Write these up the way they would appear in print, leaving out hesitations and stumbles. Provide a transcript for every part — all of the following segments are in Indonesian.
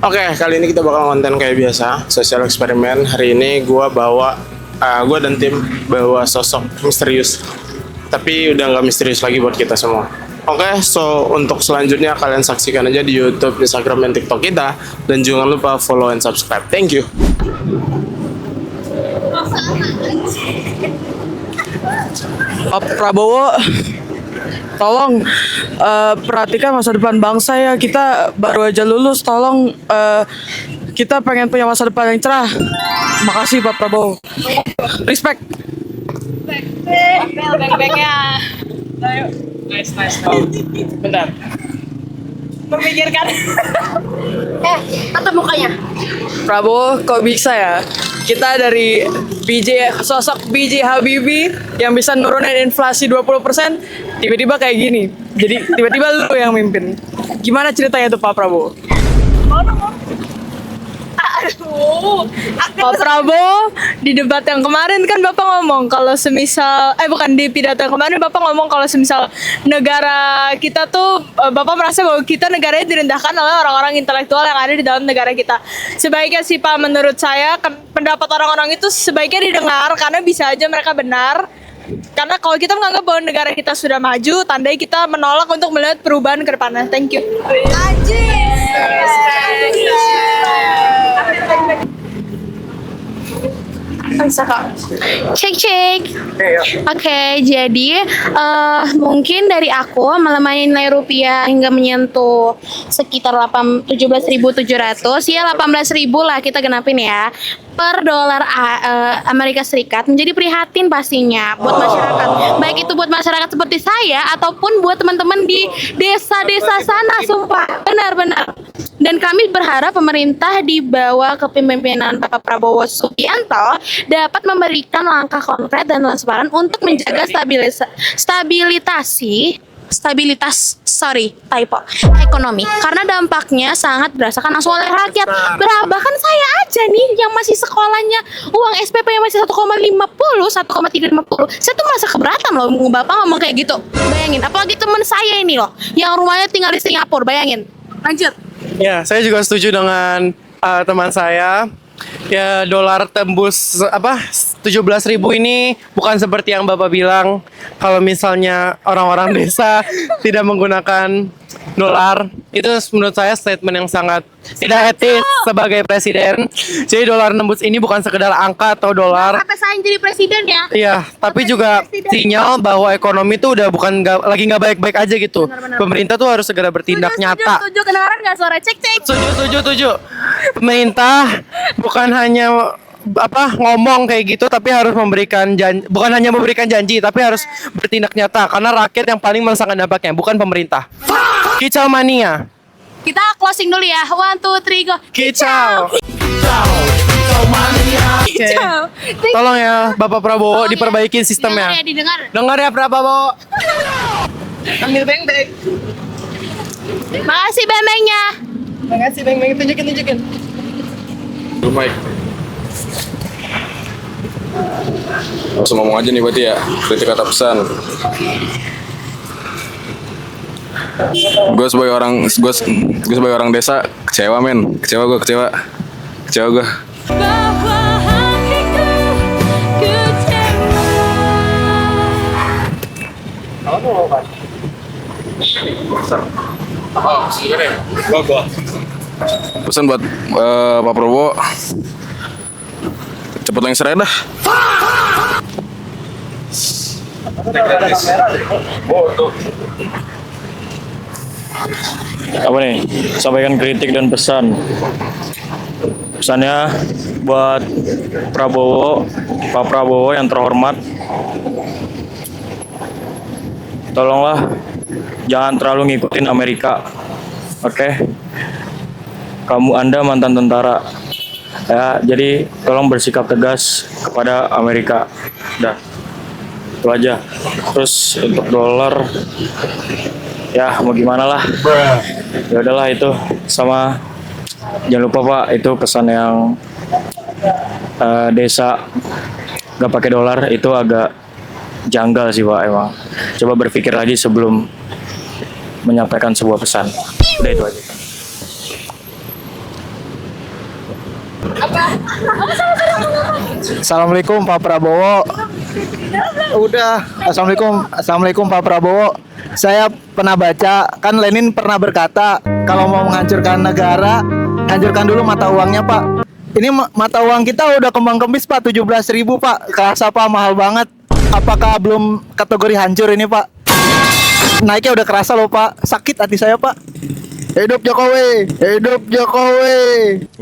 Oke, kali ini kita bakal konten kayak biasa, sosial eksperimen. Hari ini gue dan tim bawa sosok misterius. Tapi udah nggak misterius lagi buat kita semua. Oke, so untuk selanjutnya kalian saksikan aja di YouTube, Instagram, dan TikTok kita. Dan jangan lupa follow and subscribe. Thank you. Pak Prabowo, tolong perhatikan masa depan bangsa ya. Kita baru aja lulus, tolong kita pengen punya masa depan yang cerah. Makasih Pak Prabowo. Respect. Beng-bengnya. Ayo. Nice. Bentar. Memikirkan. Tatap mukanya. Prabowo, kok bisa ya? Kita dari sosok BJ Habibie yang bisa nurunin inflasi 20%, tiba-tiba kayak gini. Jadi tiba-tiba lu yang mimpin. Gimana ceritanya tuh Pak Prabowo? Aduh. Pak Prabowo di debat yang kemarin kan Bapak ngomong kalau semisal bukan di pidato yang kemarin Bapak ngomong kalau semisal negara kita tuh Bapak merasa bahwa kita negaranya direndahkan oleh orang-orang intelektual yang ada di dalam negara kita. Sebaiknya sih Pak, menurut saya pendapat orang-orang itu sebaiknya didengar karena bisa aja mereka benar. Karena kalau kita menganggap bahwa negara kita sudah maju, tandai kita menolak untuk melihat perubahan ke depannya. Thank you. Cek. Oke, jadi mungkin dari aku melemahnya nilai rupiah hingga menyentuh sekitar 17.700 ya 18.000 lah kita genapin ya per dolar Amerika Serikat, menjadi prihatin pastinya buat masyarakat, baik itu buat masyarakat seperti saya ataupun buat teman-teman di desa-desa sana, sumpah benar-benar. Dan kami berharap pemerintah di bawah kepemimpinan Bapak Prabowo Subianto dapat memberikan langkah konkret dan transparan untuk menjaga ekonomi, karena dampaknya sangat dirasakan langsung oleh rakyat. Bahkan saya aja nih yang masih sekolahnya uang SPP yang masih 1,350, saya tuh merasa keberatan loh. Bapak ngomong kayak gitu, bayangin, apalagi teman saya ini loh yang rumahnya tinggal di Singapura, bayangin. Lanjut. Ya, saya juga setuju dengan teman saya. Ya, dolar tembus 17.000 ini bukan seperti yang Bapak bilang. Kalau misalnya orang-orang desa tidak menggunakan dolar, itu menurut saya statement yang sangat tidak etis sebagai presiden. Jadi dolar tembus ini bukan sekedar angka atau dolar. Sampai saya jadi presiden ya. Iya, tapi juga sinyal bahwa ekonomi tuh udah lagi nggak baik-baik aja gitu. Benar. Pemerintah tuh harus segera bertindak nyata. Setuju, kedengaran nggak suara cek? Setuju. Pemerintah bukan hanya ngomong kayak gitu, tapi harus memberikan janji, bukan hanya memberikan janji, tapi harus bertindak nyata, karena rakyat yang paling merasakan dampaknya, bukan pemerintah. Kicau mania. Kita closing dulu ya. 1, 2, 3, go. Kicau. Oke. Ciao. Tolong ya Bapak Prabowo diperbaikin sistemnya. Didengar. Dengar ya Prabowo. Ambil beng-beng. Makasih beng-bengnya. Makasih beng-beng, tunjukin. Mike. Langsung ngomong aja nih berarti ya, kritik kata pesan. Gue sebagai orang desa kecewa men, kecewa gue. Pesan buat Pak Prabowo, cepet lengser dah. Apa nih? Sampaikan kritik dan pesan. Pesannya buat Pak Prabowo yang terhormat, tolonglah jangan terlalu ngikutin Amerika. Oke? Anda mantan tentara. Ya, jadi tolong bersikap tegas kepada Amerika. Dah. Itu aja. Terus untuk dolar, ya mau gimana lah. Ya udahlah itu. Sama jangan lupa Pak, itu pesan yang desa nggak pakai dolar itu agak janggal sih Pak emang. Coba berpikir lagi sebelum menyampaikan sebuah pesan. Udah itu aja. Assalamualaikum Pak Prabowo. Udah. Assalamualaikum Pak Prabowo. Saya pernah baca, kan Lenin pernah berkata, kalau mau menghancurkan negara, hancurkan dulu mata uangnya Pak. Ini mata uang kita udah kembang kempis Pak, 17.000 Pak. Kerasa Pak, mahal banget. Apakah belum kategori hancur ini Pak? Naiknya udah kerasa loh Pak. Sakit hati saya Pak. Hidup Jokowi, hidup Jokowi.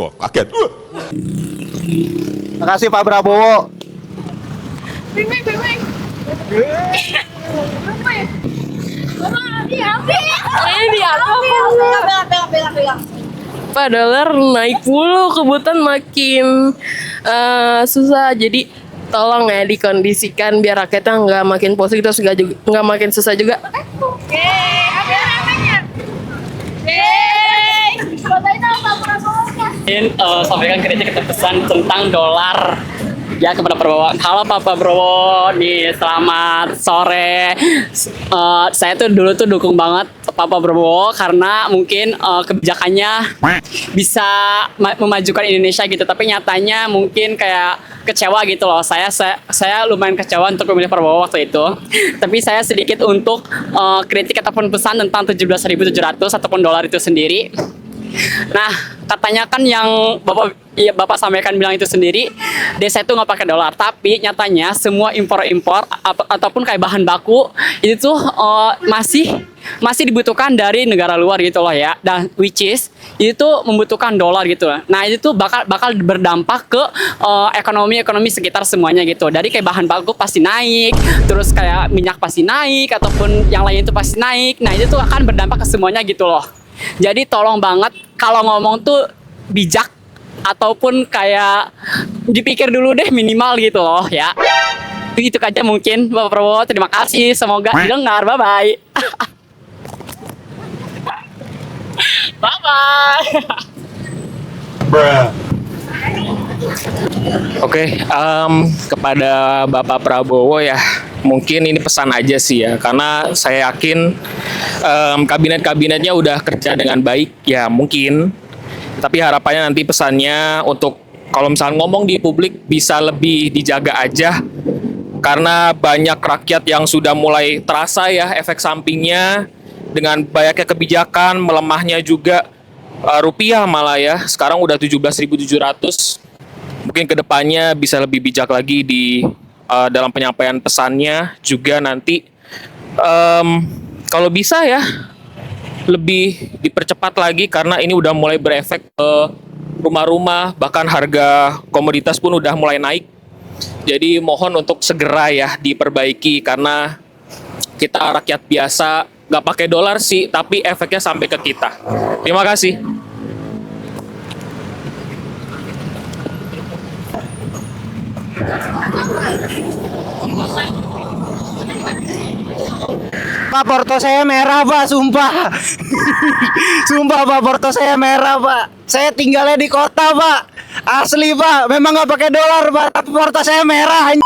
Wah, kaget. Makasih Pak Prabowo. Pak, dolar naik mulu, kebutuhan makin susah. Jadi tolong ya dikondisikan biar rakyatnya nggak makin pusing terus nggak makin susah juga. Sampaikan kritik atau pesan tentang dolar ya kepada Prabowo. Halo Pak Prabowo, nih selamat sore. Saya tuh dulu tuh dukung banget Pak Prabowo karena mungkin kebijakannya bisa memajukan Indonesia gitu. Tapi nyatanya mungkin kayak kecewa gitu loh. Saya lumayan kecewa untuk memilih Prabowo waktu itu. Tapi saya sedikit untuk kritik ataupun pesan tentang 17.700 ataupun dolar itu sendiri. Nah, katanya kan yang Bapak sampaikan bilang itu sendiri, desa itu nggak pakai dolar, tapi nyatanya semua impor-impor ataupun kayak bahan baku itu tuh masih dibutuhkan dari negara luar gitu loh ya, dan which is itu membutuhkan dolar gitu. Nah itu tuh bakal berdampak ke ekonomi sekitar semuanya gitu. Dari kayak bahan baku pasti naik, terus kayak minyak pasti naik ataupun yang lain itu pasti naik. Nah itu tuh akan berdampak ke semuanya gitu loh. Jadi tolong banget kalau ngomong tuh bijak ataupun kayak dipikir dulu deh minimal gitu loh ya. Itu aja mungkin Bapak Prabowo. Terima kasih, semoga didengar. Bye bye. Bye bye. Oke, kepada Bapak Prabowo ya, mungkin ini pesan aja sih ya, karena saya yakin kabinet-kabinetnya udah kerja dengan baik ya mungkin, tapi harapannya nanti pesannya untuk kalau misalnya ngomong di publik bisa lebih dijaga aja, karena banyak rakyat yang sudah mulai terasa ya efek sampingnya dengan banyaknya kebijakan, melemahnya juga rupiah malah ya, sekarang udah 17.700. Mungkin kedepannya bisa lebih bijak lagi di dalam penyampaian pesannya juga nanti kalau bisa ya lebih dipercepat lagi karena ini udah mulai berefek ke rumah-rumah, bahkan harga komoditas pun udah mulai naik. Jadi mohon untuk segera ya diperbaiki karena kita rakyat biasa nggak pakai dolar sih, tapi efeknya sampai ke kita. Terima kasih. Pak, porto saya merah Pak, sumpah. Sumpah Pak, porto saya merah Pak. Saya tinggalnya di kota Pak. Asli Pak, memang nggak pakai dolar Pak, tapi porto saya merah.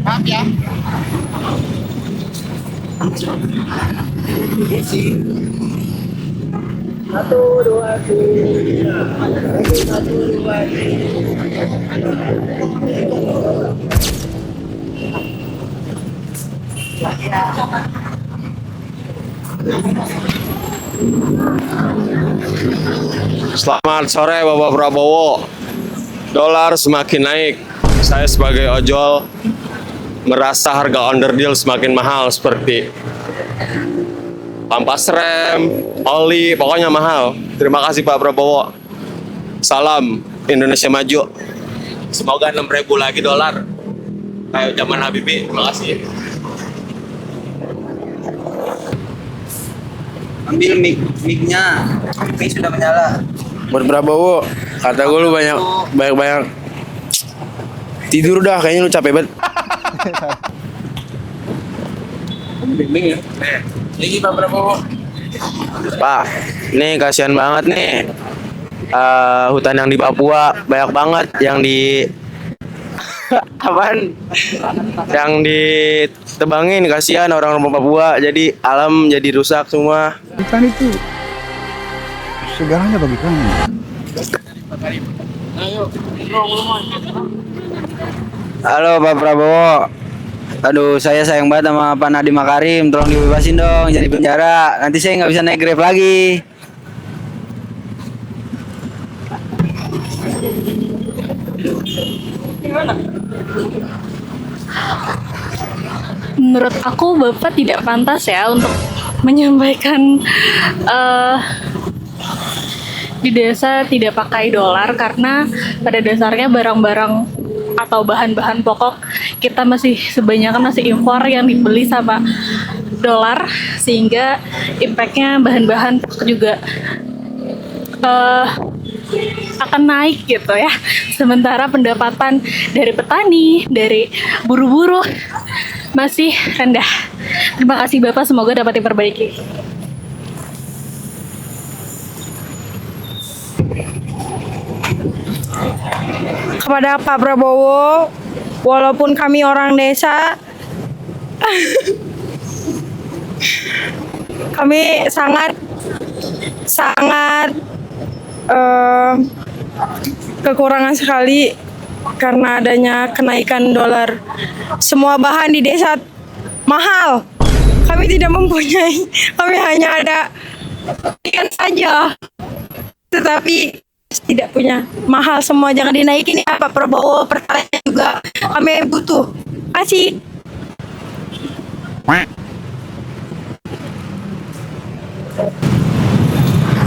Maaf ya. Satu, dua, tiga. Satu, dua, Selamat sore Bapak Prabowo. Dolar semakin naik. Saya sebagai ojol merasa harga underdeal semakin mahal seperti ampas rem, oli, pokoknya mahal. Terima kasih Pak Prabowo. Salam Indonesia Maju. Semoga 6.000 lagi dolar. Kayak zaman Habibie. Terima kasih. Ambil mic-nya. Mic sudah menyala. Buat Prabowo, kata gue lu banyak tidur dah, kayaknya lu capek banget. Bimbing ya. Ini Pak Prabowo. Pak, nih kasihan banget nih. Hutan yang di Papua banyak banget yang di apaan? Yang di tebangin, kasihan orang-orang Papua. Jadi alam jadi rusak semua. Ikan itu segalanya bagi kami. Halo Pak Prabowo. Aduh, saya sayang banget sama Pak Nadiem Makarim. Tolong dibebasin dong jadi penjara. Nanti saya nggak bisa naik Grab lagi. Menurut aku Bapak tidak pantas ya untuk menyampaikan di desa tidak pakai dolar karena pada dasarnya barang-barang atau bahan-bahan pokok kita masih kebanyakan masih impor yang dibeli sama dolar sehingga impactnya bahan-bahan pokok juga akan naik gitu ya. Sementara pendapatan dari petani, dari buruh-buruh masih rendah. Terima kasih Bapak, semoga dapat diperbaiki. Kepada Pak Prabowo, walaupun kami orang desa, kami sangat kekurangan sekali karena adanya kenaikan dolar. Semua bahan di desa mahal. Kami tidak mempunyai, kami hanya ada ikan saja. Tetapi tidak punya, mahal semua, jangan dinaikin ya Pak Prabowo. Pertalite juga kami butuh. Kasih.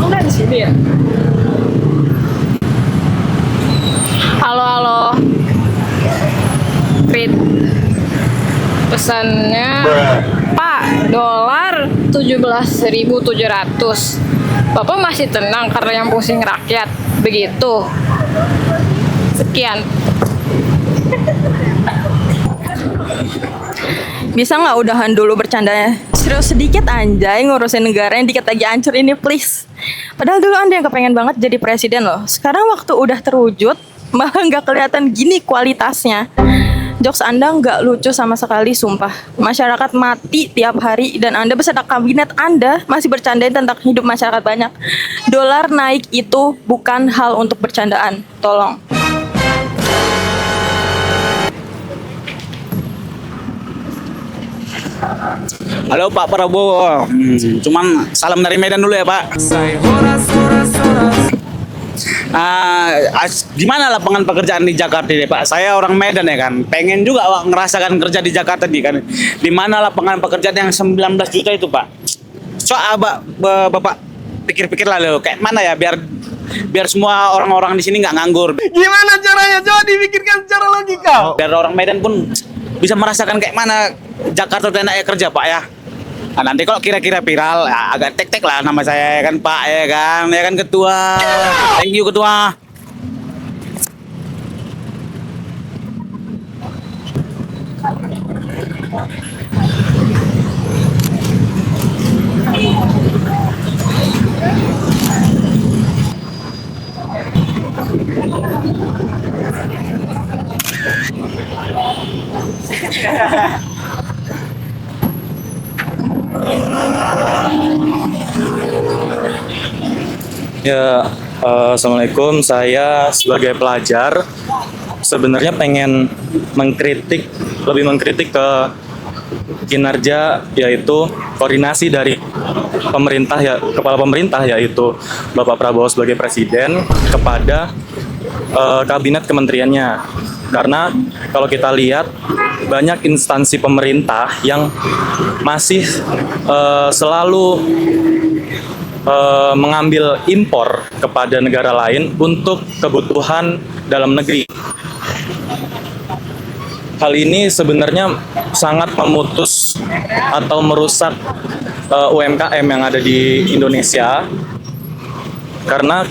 Udah di sini ya. Halo. Fit. Pesannya Pak, dolar 17.700. Bapak masih tenang karena yang pusing rakyat. Begitu. Sekian. Bisa nggak udahan dulu bercandanya? Serius sedikit anjay, ngurusin negara yang dikit lagi hancur ini please. Padahal dulu Anda yang kepengen banget jadi presiden loh. Sekarang waktu udah terwujud, malah nggak kelihatan gini kualitasnya. Jokes Anda nggak lucu sama sekali, sumpah. Masyarakat mati tiap hari dan Anda beserta kabinet Anda masih bercandain tentang hidup masyarakat banyak. Dolar naik itu bukan hal untuk bercandaan. Tolong. Halo Pak Prabowo. Cuman salam dari Medan dulu ya Pak. Gimana lapangan pekerjaan di Jakarta ini Pak? Saya orang Medan ya kan, pengen juga Pak ngerasakan kerja di Jakarta nih kan. Di mana lapangan pekerjaan yang 19 juta itu Pak? Bapak pikir-pikir lah lo, kayak mana ya biar semua orang-orang di sini nggak nganggur. Gimana caranya? Coba dipikirkan secara logika. Biar orang Medan pun bisa merasakan kayak mana Jakarta itu enaknya kerja Pak ya. Nah, nanti kalau kira-kira viral ya, agak tek-tek lah nama saya ya kan Pak ya kan ketua. Thank you ketua. Ya, assalamualaikum. Saya sebagai pelajar sebenarnya pengen lebih mengkritik ke kinerja, yaitu koordinasi dari pemerintah ya, kepala pemerintah yaitu Bapak Prabowo sebagai presiden kepada kabinet kementeriannya. Karena kalau kita lihat banyak instansi pemerintah yang masih selalu mengambil impor kepada negara lain untuk kebutuhan dalam negeri. Hal ini sebenarnya sangat memutus atau merusak UMKM yang ada di Indonesia, karena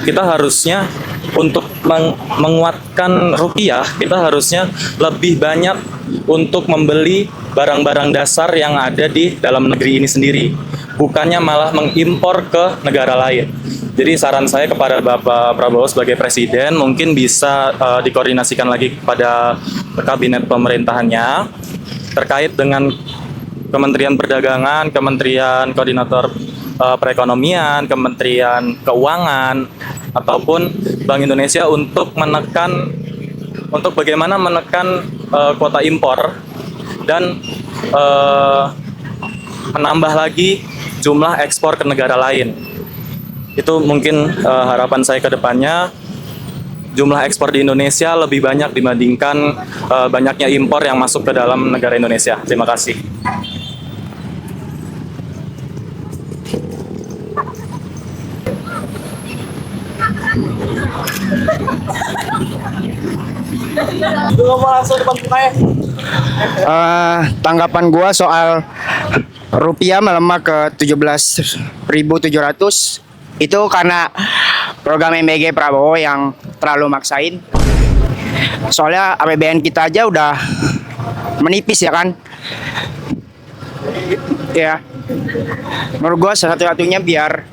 kita harusnya untuk menguatkan rupiah, kita harusnya lebih banyak untuk membeli barang-barang dasar yang ada di dalam negeri ini sendiri, bukannya malah mengimpor ke negara lain. Jadi saran saya kepada Bapak Prabowo sebagai presiden, mungkin bisa dikoordinasikan lagi kepada kabinet pemerintahannya terkait dengan Kementerian Perdagangan, Kementerian Koordinator Perekonomian, Kementerian Keuangan, ataupun Bank Indonesia untuk bagaimana menekan kuota impor dan menambah lagi jumlah ekspor ke negara lain. Itu mungkin harapan saya ke depannya, jumlah ekspor di Indonesia lebih banyak dibandingkan banyaknya impor yang masuk ke dalam negara Indonesia. Terima kasih. Tanggapan gua soal rupiah melemah ke 17.700 itu karena program MBG Prabowo yang terlalu maksain. Soalnya APBN kita aja udah menipis ya kan. Ya, menurut gua satu-satunya biar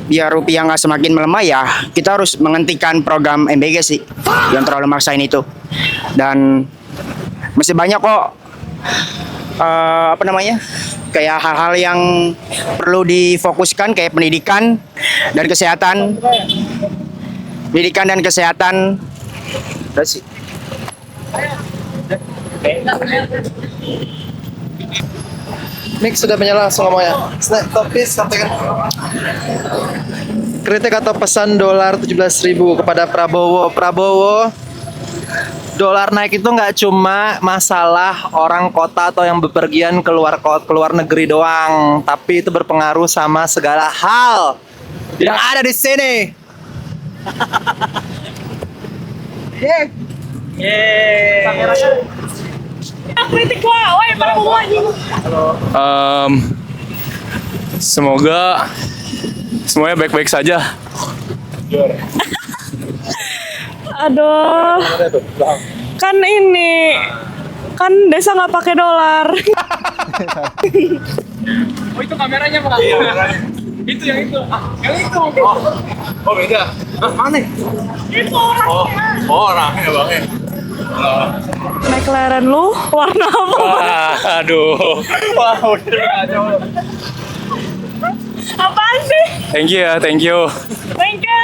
biar rupiah nggak semakin melemah ya kita harus menghentikan program MBG sih yang terlalu maksain itu. Dan masih banyak kok kayak hal-hal yang perlu difokuskan kayak pendidikan dan kesehatan. Udah sih. Mic sudah menyala langsung ngomongnya. Topis sampaikan. Kritik atau pesan dolar 17.000 kepada Prabowo. Prabowo, dolar naik itu nggak cuma masalah orang kota atau yang bepergian keluar negeri doang, tapi itu berpengaruh sama segala hal yang ada di sini. Kritik gua, woi Prabowo anjing. Semoga semuanya baik-baik saja. Aduh. Kan ini kan desa nggak pakai dolar. Oh itu kameranya Pak. Itu yang itu. Yang itu. Oh beda. Mana? Itu orangnya. Oh orangnya Bang. McLaren lu warna apa? Aduh. Wah, udah kacau. Apaan sih? Thank you ya, thank you. Thank you.